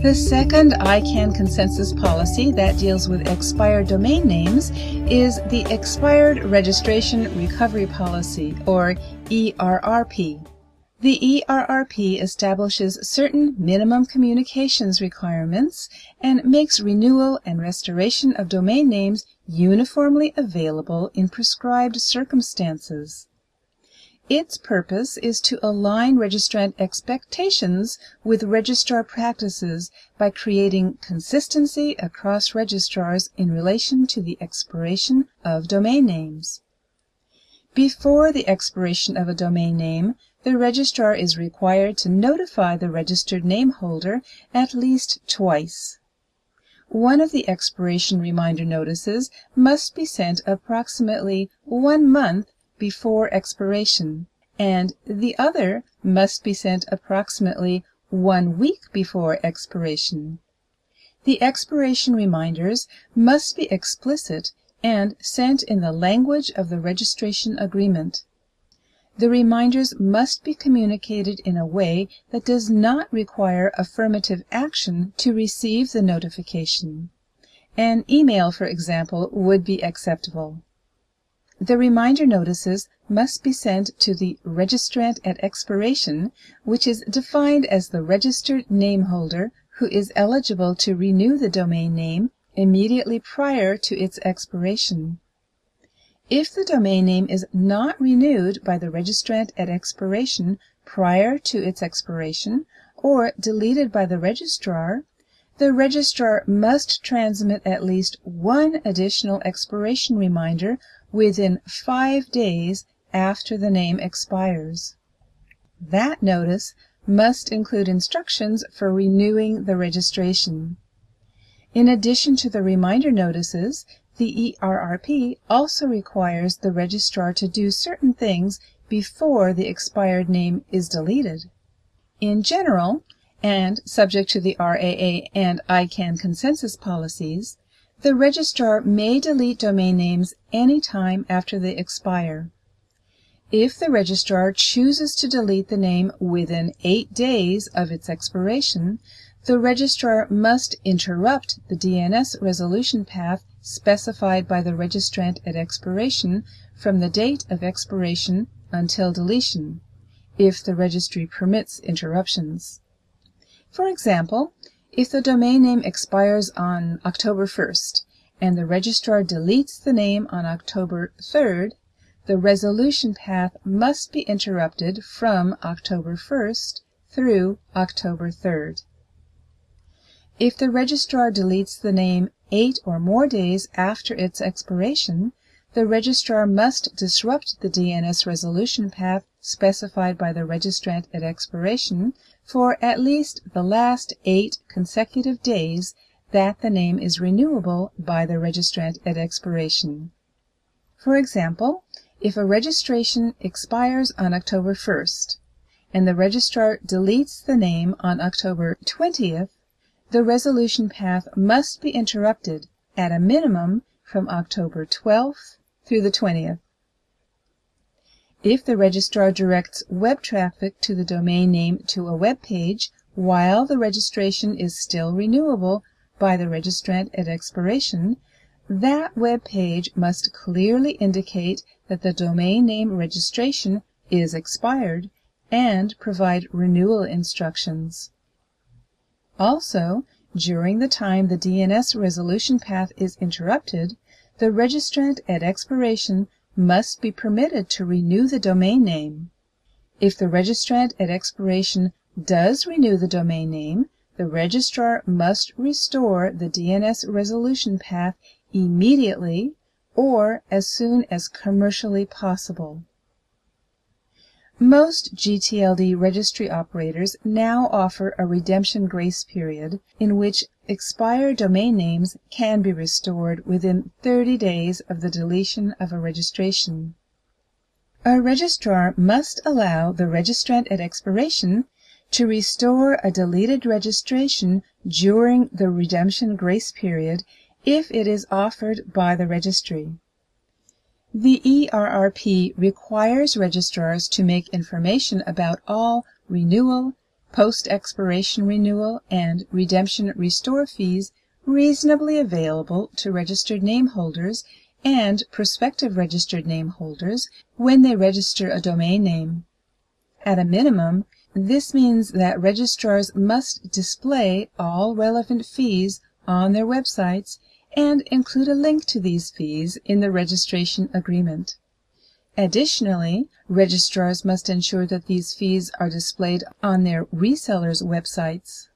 The second ICANN consensus policy that deals with expired domain names is the Expired Registration Recovery Policy, or ERRP. The ERRP establishes certain minimum communications requirements and makes renewal and restoration of domain names uniformly available in prescribed circumstances. Its purpose is to align registrant expectations with registrar practices by creating consistency across registrars in relation to the expiration of domain names. Before the expiration of a domain name, the registrar is required to notify the registered name holder at least twice. One of the expiration reminder notices must be sent approximately 1 month before expiration, and the other must be sent approximately 1 week before expiration. The expiration reminders must be explicit and sent in the language of the registration agreement. The reminders must be communicated in a way that does not require affirmative action to receive the notification. An email, for example, would be acceptable. The reminder notices must be sent to the registrant at expiration, which is defined as the registered name holder who is eligible to renew the domain name immediately prior to its expiration. If the domain name is not renewed by the registrant at expiration prior to its expiration, or deleted by the registrar must transmit at least one additional expiration reminder within 5 days after the name expires. That notice must include instructions for renewing the registration. In addition to the reminder notices, the ERRP also requires the registrar to do certain things before the expired name is deleted. In general, and subject to the RAA and ICANN consensus policies, the registrar may delete domain names any time after they expire. If the registrar chooses to delete the name within 8 days of its expiration, the registrar must interrupt the DNS resolution path specified by the registrant at expiration from the date of expiration until deletion, if the registry permits interruptions. For example, if the domain name expires on October 1st and the registrar deletes the name on October 3rd, the resolution path must be interrupted from October 1st through October 3rd. If the registrar deletes the name 8 or more days after its expiration, the registrar must disrupt the DNS resolution path specified by the registrant at expiration for at least the last 8 consecutive days that the name is renewable by the registrant at expiration. For example, if a registration expires on October 1st and the registrar deletes the name on October 20th, the resolution path must be interrupted at a minimum from October 12th through the 20th. If the registrar directs web traffic to the domain name to a web page while the registration is still renewable by the registrant at expiration, that web page must clearly indicate that the domain name registration is expired and provide renewal instructions. Also, during the time the DNS resolution path is interrupted, the registrant at expiration must be permitted to renew the domain name. If the registrant at expiration does renew the domain name, the registrar must restore the DNS resolution path immediately or as soon as commercially possible. Most GTLD registry operators now offer a redemption grace period in which expired domain names can be restored within 30 days of the deletion of a registration. A registrar must allow the registrant at expiration to restore a deleted registration during the redemption grace period if it is offered by the registry. The ERRP requires registrars to make information about all renewal, post-expiration renewal and redemption restore fees reasonably available to registered name holders and prospective registered name holders when they register a domain name. At a minimum, this means that registrars must display all relevant fees on their websites and include a link to these fees in the registration agreement. Additionally, registrars must ensure that these fees are displayed on their resellers' websites.